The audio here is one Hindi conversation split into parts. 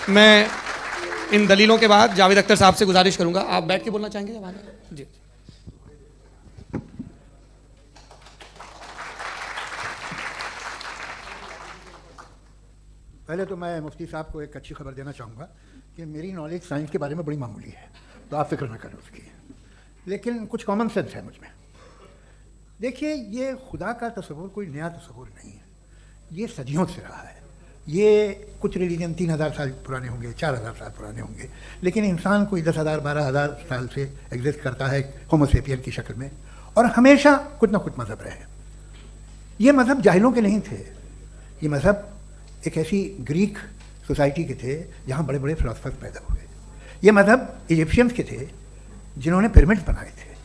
मैं इन दलीलों के बाद जावेद अख्तर साहब से गुजारिश करूंगा, आप बैठ के बोलना चाहेंगे हमारे? जी। पहले तो मैं मुफ्ती साहब को एक अच्छी खबर देना चाहूँगा कि मेरी नॉलेज साइंस के बारे में बड़ी मामूली है, तो आप फिक्र ना करें उसकी, लेकिन कुछ कॉमन सेंस है मुझ में। देखिए, ये खुदा का तस्वुर कोई नया तस्वुर नहीं है, ये सदियों से रहा है। ये कुछ रिलीजन 3000 साल पुराने होंगे, 4000 साल पुराने होंगे, लेकिन इंसान कोई 10,000 12,000 साल से एग्जिस्ट करता है होमोसेपियन की शक्ल में, और हमेशा कुछ ना कुछ मज़हब रहे। ये मज़हब जाहिलों के नहीं थे, ये मज़हब एक ऐसी ग्रीक सोसाइटी के थे जहाँ बड़े बड़े फिलोसफर्स पैदा हुए। ये मज़हब इजिप्शियंस के थे जिन्होंने पिरामिड्स बनाए थे।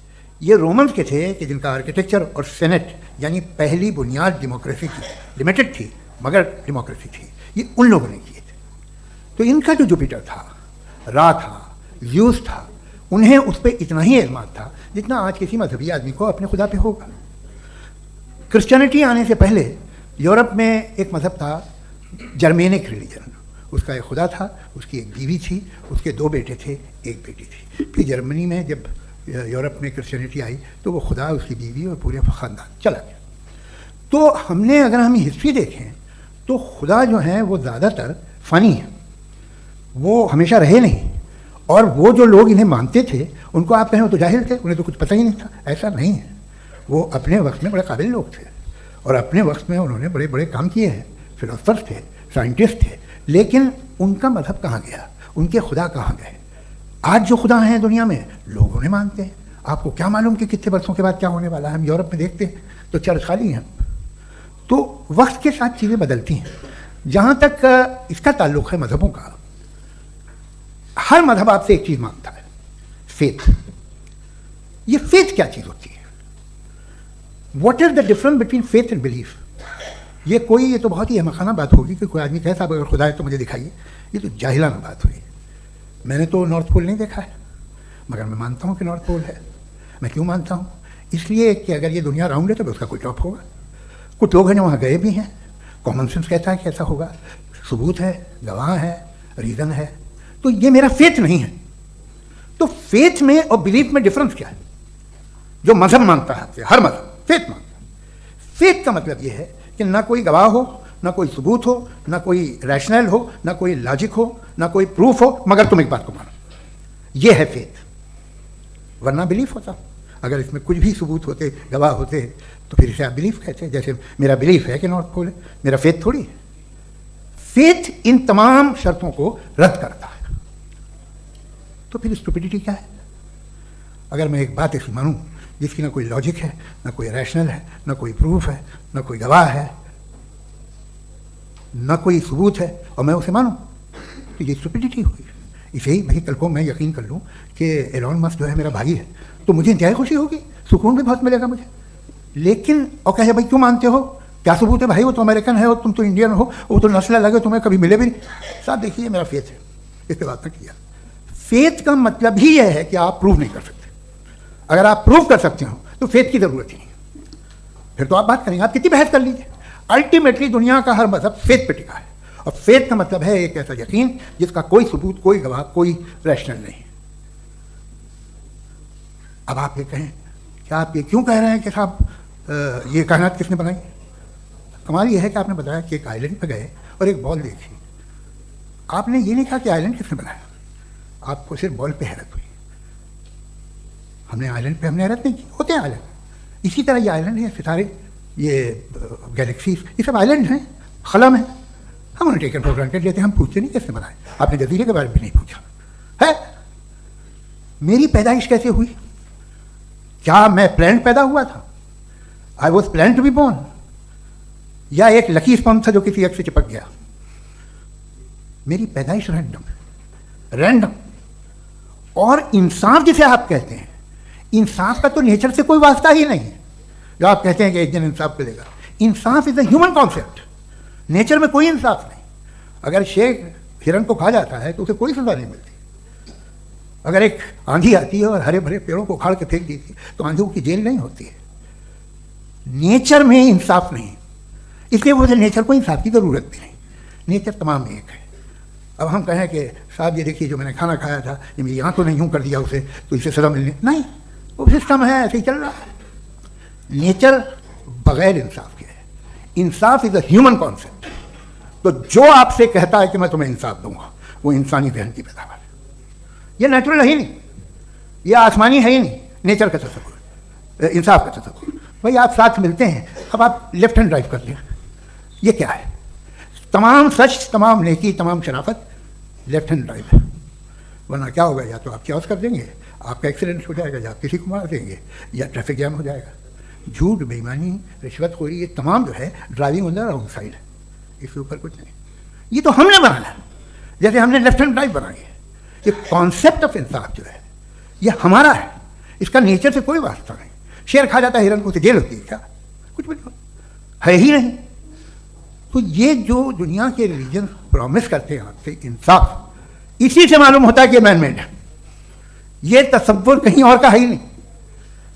ये रोमन्स के थे कि जिनका आर्किटेक्चर और सेनेट यानी पहली बुनियाद डेमोक्रेसी की, लिमिटेड थी मगर डेमोक्रेसी थी, ये उन लोगों ने किए थे। तो इनका जो जुपिटर था, रा था, ज़्यूस था, उन्हें उस पर इतना ही एतमाद था जितना आज किसी मजहबी आदमी को अपने खुदा पे होगा। क्रिश्चियनिटी आने से पहले यूरोप में एक मज़हब था जर्मेनिक रिलीजन, उसका एक खुदा था, उसकी एक बीवी थी, उसके 2 बेटे थे, एक बेटी थी। फिर जर्मनी में जब यूरोप में क्रिश्चियनिटी आई तो वो खुदा, उसकी बीवी और पूरे ख़ानदान चला गया। तो हमने अगर हम हिस्ट्री देखें तो खुदा जो हैं वो ज़्यादातर फ़नी हैं, वो हमेशा रहे नहीं, और वो जो लोग इन्हें मानते थे उनको आप कहें वो तो जाहिल थे, उन्हें तो कुछ पता ही नहीं था। ऐसा नहीं है, वो अपने वक्त में बड़े काबिल लोग थे और अपने वक्त में उन्होंने बड़े बड़े काम किए हैं, फिलोसफर्स थे, साइंटिस्ट थे, लेकिन उनका मज़हब कहाँ गया, उनके खुदा कहाँ गए? आज जो खुदा हैं दुनिया में लोग उन्हें मानते हैं। आपको क्या मालूम कि कितने वर्षों के बाद क्या होने वाला है? हम यूरोप में देखते हैं तो चर्च खाली हैं। तो वक्त के साथ चीज़ें बदलती हैं। जहाँ तक इसका ताल्लुक़ है मज़हबों का, हर मज़हब आपसे एक चीज़ मांगता है, फेथ। ये फेथ क्या चीज़ होती है? What is the difference between faith and belief? ये तो बहुत ही अहमकाना बात होगी कि कोई आदमी कहे साहब अगर खुदा है तो मुझे दिखाइए। ये तो जाहिलाना बात हुई। मैंने तो नॉर्थ पोल नहीं देखा है, मगर मैं मानता हूँ कि नॉर्थ पोल है। मैं क्यों मानता हूँ? इसलिए कि अगर ये दुनिया राउंड है तो उसका कोई टॉप होगा। कुछ लोग हैं जो वहाँ गए भी हैं, कॉमन सेंस कहता है कि ऐसा होगा, सबूत है, गवाह है, रीज़न है। तो ये मेरा फेथ नहीं है। तो फेथ में और बिलीफ में डिफरेंस क्या है? जो मज़हब मानता है, हर मज़हब फेथ मानता है। फेथ का मतलब ये है कि ना कोई गवाह हो, ना कोई सबूत हो, ना कोई रैशनल हो, ना कोई लॉजिक हो, ना कोई प्रूफ हो, मगर तुम एक बात को मानो। ये है फेथ। वरना बिलीफ होता। अगर इसमें कुछ भी सबूत होते, गवाह होते, तो फिर इसे आप बिलीफ कहते हैं। जैसे मेरा बिलीफ है कि नॉर्थ पोल है, मेरा फेथ थोड़ी है। फेथ इन तमाम शर्तों को रद्द करता है। तो फिर स्टुपिडिटी क्या है? अगर मैं एक बात ऐसी मानूं जिसकी ना कोई लॉजिक है, ना कोई रैशनल है, ना कोई प्रूफ है, ना कोई गवाह है, ना कोई सबूत है, और मैं उसे मानूं, तो ये स्टुपिडिटी हुई। इसे ही भाई कल को मैं यकीन कर लूँ कि एलॉन मस्क जो है मेरा भाई है, तो मुझे इंतहाई खुशी होगी, सुकून भी बहुत मिलेगा मुझे। लेकिन और कहे भाई क्यों मानते हो, क्या सबूत है? भाई वो तो अमेरिकन है और तुम तो इंडियन हो, वो तो नस्ल अलग है, तुम्हें कभी मिले भी नहीं। साहब देखिए मेरा फेथ है, इस पर बात नहीं किया। फेथ का मतलब ही यह है कि आप प्रूव नहीं कर सकते। अगर आप प्रूव कर सकते हो तो फेथ की जरूरत ही नहीं, फिर तो आप बात करेंगे, आप कितनी बहस कर लीजिए। अल्टीमेटली दुनिया का हर मजहब फेथ पे टिका है, और फेथ का मतलब है एक ऐसा यकीन जिसका कोई सबूत, कोई गवाह, कोई रैशनल नहीं। अब आप ये कहें, क्या आप ये क्यों कह रहे हैं कि साहब ये कायनात किसने बनाई? कमाल ये है कि आपने बताया कि एक आइलैंड पे गए और एक बॉल देखी। आपने ये नहीं कहा कि आइलैंड किसने बनाया, आपको सिर्फ बॉल पे हैरत हुई। हमने आइलैंड पे हमने हैरत नहीं की, होते हैं आइलैंड। इसी तरह ये आइलैंड है, सितारे, ये गैलेक्सीज, ये सब आइलैंड हैं, खला में। हम उन्हें टेकन फॉर ग्रांटेड लेते हैं, हम पूछते नहीं किसने बनाए। आपने जजीरे के बारे में भी नहीं पूछा है। मेरी पैदाइश कैसे हुई? क्या मैं प्लान पैदा हुआ था? I was plan to be born, या एक लकी स्पर्म था जो किसी एग से चिपक गया? मेरी पैदाइश रैंडम। और इंसाफ जिसे आप कहते हैं, इंसाफ का तो नेचर से कोई वास्ता ही नहीं है। जो आप कहते हैं कि एक दिन इंसाफ मिलेगा, इंसाफ is a human concept, nature में कोई इंसाफ नहीं। अगर शेर हिरन को खा जाता है तो उसे कोई सजा नहीं मिलती। अगर एक आंधी आती है और हरे भरे पेड़ों को उखाड़ के फेंक देती है तो आंधियों की जेल नहीं होती है। नेचर में इंसाफ नहीं, इसलिए वो नेचर को इंसाफ की जरूरत भी नहीं। नेचर तमाम एक है। अब हम कहें कि साहब ये देखिए जो मैंने खाना खाया था ये मेरी आँख को नहीं यूँ कर दिया उसे तो इसे सज़ा मिलनी नहीं, वो सिस्टम है, ऐसे ही चल रहा है। नेचर बगैर इंसाफ के है। इंसाफ इज़ अ ह्यूमन कॉन्सेप्ट। तो जो आपसे कहता है कि मैं तुम्हें इंसाफ दूंगा वो इंसानी जहन की पैदावार है। ये नेचुरल है ही नहीं, ये आसमानी है ही नहीं, नेचर का तसव्वुर, इंसाफ का तसव्वुर। भाई आप साथ मिलते हैं, अब आप लेफ्ट हैंड ड्राइव कर लें, ये क्या है? तमाम सच, तमाम नेकी, तमाम शराफत लेफ्ट हैंड ड्राइव है। वरना क्या होगा, या तो आप क्रॉस कर देंगे, आपका एक्सीडेंट हो जाएगा, या आप किसी को मार देंगे, या ट्रैफिक जैम हो जाएगा। झूठ, बेईमानी, रिश्वतखोरी, ये तमाम जो है driving on the wrong side है, इसके ऊपर कुछ नहीं। ये तो हमने बनाया, जैसे हमने लेफ्ट हैंड ड्राइव बनाई है। ये कॉन्सेप्ट ऑफ इंसाफ जो है ये हमारा है, इसका नेचर से कोई वास्ता नहीं। शेर खा जाता है हिरन को तो जेल होती है क्या? कुछ भी नहीं, है ही नहीं। तो ये जो दुनिया के रिलीजन प्रॉमिस करते हैं आपसे इंसाफ, इसी से मालूम होता है कि मैन मेड है। ये तसव्वुर कहीं और का है ही नहीं।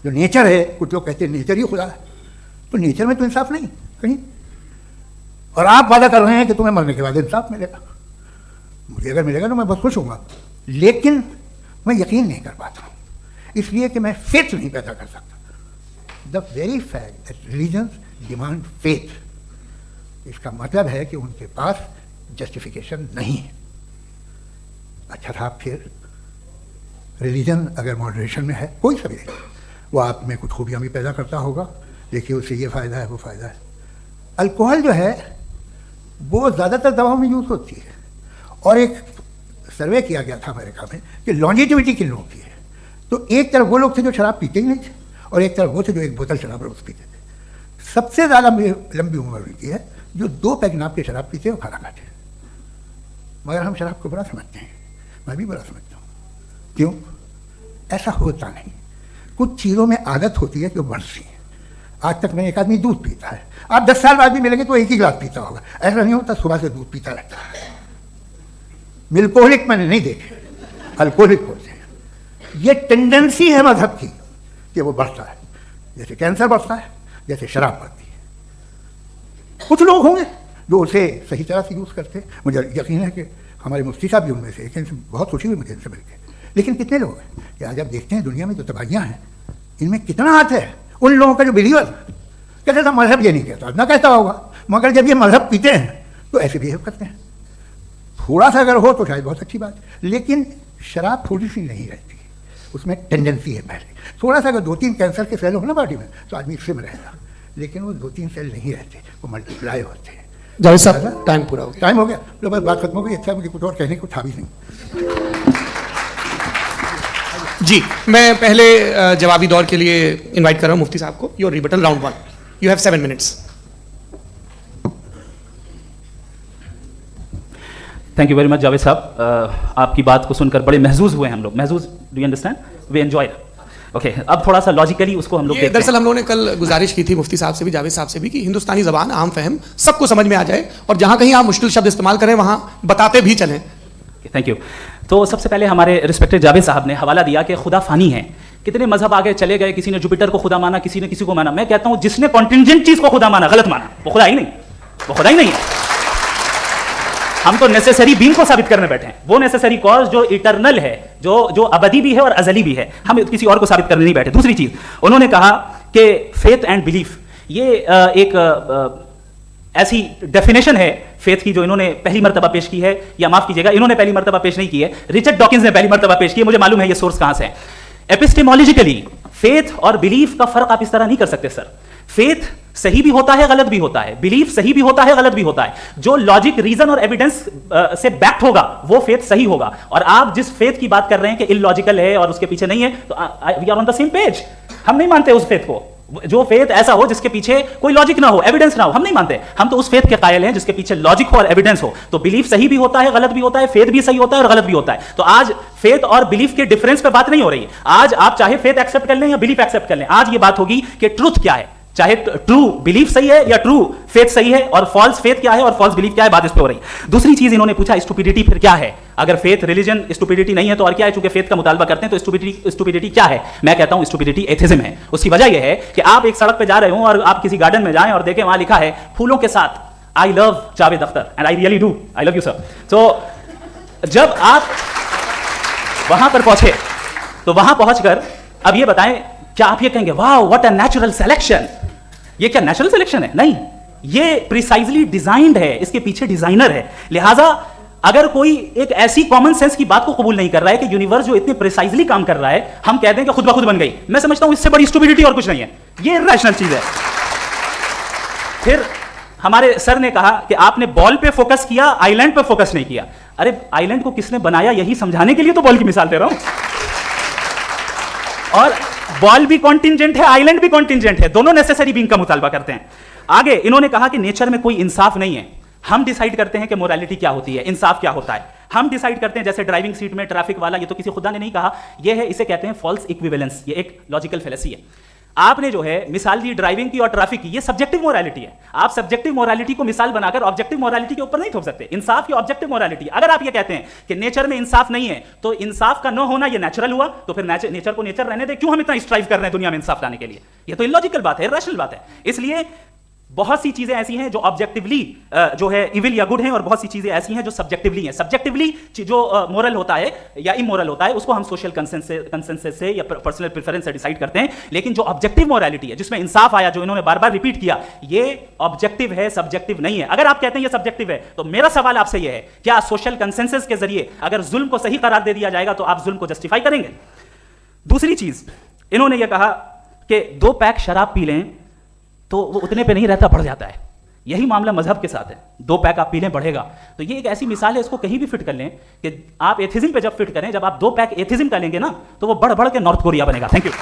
जो नेचर है, कुछ लोग कहते हैं नेचर ही खुदा है, तो नेचर में तो इंसाफ नहीं कहीं। और आप वादा कर रहे हैं कि तुम्हें मरने के बाद इंसाफ मिलेगा। मुझे अगर मिलेगा तो मैं बहुत खुश होऊंगा, लेकिन मैं यकीन नहीं कर पाता हूँ, इसलिए कि मैं फेथ नहीं पैदा कर सकता। The very fact that religions demand faith, इसका मतलब है कि उनके पास जस्टिफिकेशन नहीं है। अच्छा था, फिर रिलीजन अगर मॉडरेशन में है, कोई सा भी है, वो आप में कुछ खूबियाँ भी पैदा करता होगा। देखिए उससे ये फ़ायदा है, वो फ़ायदा है। अल्कोहल जो है वो ज़्यादातर दवाओं में यूज़ होती है, और एक सर्वे किया गया था अमेरिका में कि लॉन्जेटिविटी किन लोगों की है। तो एक तरफ वो लोग थे जो शराब पीते ही नहीं थे, और एक तरफ वो थे जो एक बोतल शराब रोज़ पीते थे। सबसे ज़्यादा लंबी उम्र उनकी है जो 2 पैग नाप के शराब पीते और खाना खाते हैं। मगर हम शराब को बुरा समझते हैं, मैं भी बुरा समझता हूँ। क्यों? ऐसा होता नहीं। कुछ चीज़ों में आदत होती है कि वो बढ़ती है। आज तक में एक आदमी दूध पीता है, आप 10 साल बाद भी मिलेंगे तो एक ही गिलास पीता होगा। ऐसा नहीं होता, सुबह से दूध पीता रहता है। मिल्कोहलिक मैंने नहीं देखे, अल्कोहलिक होते हैं। ये टेंडेंसी है मजहब की कि वो बढ़ता है, जैसे कैंसर बढ़ता है, जैसे शराब बढ़ती है। कुछ लोग होंगे जो उसे सही तरह से यूज़ करते हैं। मुझे यकीन है कि हमारे मुफ्ती साहब भी उनमें से एक, इनसे बहुत खुशी हुई मुझे इनसे मिलकर। लेकिन कितने लोग हैं कि आज आप देखते हैं दुनिया में जो तबाहियाँ हैं, इनमें कितना हाथ है उन लोगों का जो बिलीवर कहते था मजहब ये नहीं कहता, ना कहता होगा, मगर जब ये मजहब पीते हैं तो ऐसे बिहेव करते हैं। थोड़ा सा अगर हो तो शायद बहुत अच्छी बात, लेकिन शराब थोड़ी सी नहीं रहती, उसमें टेंडेंसी है। पहले थोड़ा सा अगर 2-3 कैंसर के सेल हो ना बॉडी में तो आदमी इससे में रहेगा, लेकिन वो 2-3 सेल नहीं रहते, वो मल्टीप्लाई होते हैं। जावेद साहब टाइम पूरा हो गया। टाइम हो गया, तो बस बात खत्म हो गई। अच्छा, मुझे कुछ और कहने को था भी नहीं। जी, मैं पहले जवाबी दौर के लिए इनवाइट कर रहा हूँ मुफ्ती साहब को। Your rebuttal round 1, you have 7 minutes. Thank you very much Javed साहब, आपकी बात को सुनकर बड़े महजूज हुए हम लोग। महजूज, do you understand? We enjoy. Okay, अब थोड़ा सा लॉजिकली उसको हम लोग देखते हैं। दरअसल हम लोगों ने कल गुजारिश की थी मुफ्ती साहब से भी, जावेद साहब से भी, कि हिंदुस्तानी ज़बान आम फहम सबको समझ में आ जाए, और जहाँ कहीं आप मुश्किल शब्द इस्तेमाल करें वहाँ बताते भी चलें। Thank you. तो सबसे पहले हमारे रिस्पेक्टेड जावेद साहब ने हवाला दिया कि खुदा फानी है। कितने मजहब आगे चले गए, किसी ने जुपिटर को खुदा माना, किसी ने किसी को माना। मैं कहता हूँ जिसने कॉन्टिंजेंट चीज को खुदा माना, गलत माना, वो खुदा ही नहीं, वो खुदा ही नहीं है। हम तो नेसेसरी बीइंग को साबित करने बैठे हैं, वो नेसेसरी कॉज जो इटरनल है, जो अबदी भी है और अजली भी है। हम किसी और को साबित करने नहीं बैठे। दूसरी चीज उन्होंने कहा कि फेथ एंड बिलीफ, ये एक ऐसी डेफिनेशन है फेथ की जो इन्होंने पहली मर्तबा पेश की है, या माफ कीजिएगा इन्होंने पहली मर्तबा पेश नहीं की है, रिचर्ड डॉकिंस ने पहली मर्तबा पेश की है। मुझे मालूम है ये सोर्स कहां से है। एपिस्टेमोलॉजिकली फेथ और बिलीफ का फर्क आप इस तरह नहीं कर सकते सर। फेथ सही भी होता है, गलत भी होता है। बिलीफ सही भी होता है, गलत भी होता है। जो लॉजिक, रीजन और एविडेंस से बैक्ड होगा वो फेथ सही होगा। और आप जिस फेथ की बात कर रहे हैं कि इलॉजिकल है और उसके पीछे नहीं है, तो we are on the same page. हम नहीं मानते उस फेथ को, जो फेथ ऐसा हो जिसके पीछे कोई लॉजिक ना हो, एविडेंस ना हो, हम नहीं मानते। हम तो उस फेथ के कायल हैं जिसके पीछे लॉजिक हो और एविडेंस हो। तो बिलीफ सही भी होता है, गलत भी होता है, फेथ भी सही होता है और गलत भी होता है। तो आज फेथ और बिलीफ के डिफरेंस पे बात नहीं हो रही है। आज आप चाहे फेथ एक्सेप्ट कर लें या बिलीफ एक्सेप्ट कर लें, आज ये बात होगी कि ट्रूथ क्या है, चाहे ट्रू बिलीफ सही है या ट्रू फेथ सही है, और फॉल्स फेथ क्या है और फॉल्स बिलीफ क्या है, बात इस पे हो रही है। दूसरी चीज इन्होंने पूछा स्टुपिडिटी फिर क्या है। अगर फेथ रिलीजन स्टुपिडिटी नहीं है तो और क्या है? चूंकि फेथ का मुतालबा करते हैं तो स्टुपिडिटी क्या है? मैं कहता हूं स्टुपिडिटी एथिज्म है। उसकी वजह यह है कि आप एक सड़क पे जा रहे हो और आप किसी गार्डन में जाएं और देखें वहां लिखा है फूलों के साथ I love Javed Akhtar, and I really do, I love you sir. So जब आप वहां पर पहुंचे तो वहां पहुंचकर अब ये बताएं, क्या आप ये कहेंगे वाह व्हाट अ नेचुरल सिलेक्शन? ये क्या नेचुरल सिलेक्शन है? नहीं, ये प्रिसाइजली डिजाइंड है, इसके पीछे डिजाइनर है। लिहाजा अगर कोई एक ऐसी कॉमन सेंस की बात को कबूल नहीं कर रहा है कि यूनिवर्स जो इतने प्रिसाइजली काम कर रहा है, हम कहते हैं कि खुद ब खुद बन गई, मैं समझता हूं इससे बड़ी स्टुपिडिटी और कुछ नहीं है। ये रैशनल चीज है। फिर हमारे सर ने कहा कि आपने बॉल पे फोकस किया, आइलैंड पे फोकस नहीं किया। अरे आइलैंड को किसने बनाया यही समझाने के लिए तो बॉल की मिसाल दे रहा हूं। और बॉल भी कॉन्टिंजेंट है, आइलैंड भी कॉन्टिंजेंट है, दोनों नेसेसरी बीइंग का मुतालबा करते हैं। आगे इन्होंने कहा कि नेचर में कोई इंसाफ नहीं है। हम डिसाइड करते हैं कि मोरालिटी क्या होती है, इंसाफ क्या होता है। हम डिसाइड करते हैं, जैसे ड्राइविंग सीट में ट्रैफिक वाला, ये तो किसी खुदा ने नहीं कहा, ये है, इसे कहते हैं फॉल्स इक्विवेलेंस। ये एक लॉजिकल फेलेसी है। आपने जो है मिसाल दी ड्राइविंग की और ट्रैफिक की, ये सब्जेक्टिव मोरालिटी है। आप सब्जेक्टिव मोरालिटी को मिसाल बनाकर ऑब्जेक्टिव मोरालिटी के ऊपर नहीं थोप सकते। इंसाफ की ऑब्जेक्टिव मोरालिटी, अगर आप ये कहते हैं कि नेचर में इंसाफ नहीं है तो इंसाफ का न होना ये नेचुरल हुआ, तो फिर नेचर को नेचर रहने दे, क्यों हम इतना स्ट्राइव कर रहे हैं दुनिया में इंसाफ लाने के लिए? ये तो इलॉजिकल बात है, इरैशनल बात है। इसलिए बहुत सी चीजें ऐसी हैं जो ऑब्जेक्टिवली जो है इविल या गुड हैं, और बहुत सी चीजें ऐसी हैं जो सब्जेक्टिवली हैं। सब्जेक्टिवली जो मोरल होता है या इमोरल होता है, उसको हम सोशल कंसेंसस से या पर्सनल प्रेफरेंस से डिसाइड करते हैं। लेकिन जो ऑब्जेक्टिव मोरालिटी है, जिसमें इंसाफ आया, जो इन्होंने बार बार रिपीट किया, ये ऑब्जेक्टिव है, सब्जेक्टिव नहीं है। अगर आप कहते हैं ये सब्जेक्टिव है, तो मेरा सवाल आपसे यह है, क्या सोशल कंसेंसस के जरिए अगर जुल्म को सही करार दे दिया जाएगा तो आप जुल्म को जस्टिफाई करेंगे? दूसरी चीज इन्होंने यह कहा कि 2 पैक शराब पी लें तो वो उतने पे नहीं रहता, बढ़ जाता है। यही मामला मजहब के साथ है। 2 पैक आप पी लें बढ़ेगा। तो ये एक ऐसी मिसाल है, इसको कहीं भी फिट कर लें कि आप एथिज्म पे जब फिट करें, जब आप 2 पैक एथिज्म का लेंगे ना, तो वो बढ़ बढ़ के नॉर्थ कोरिया बनेगा। Thank you.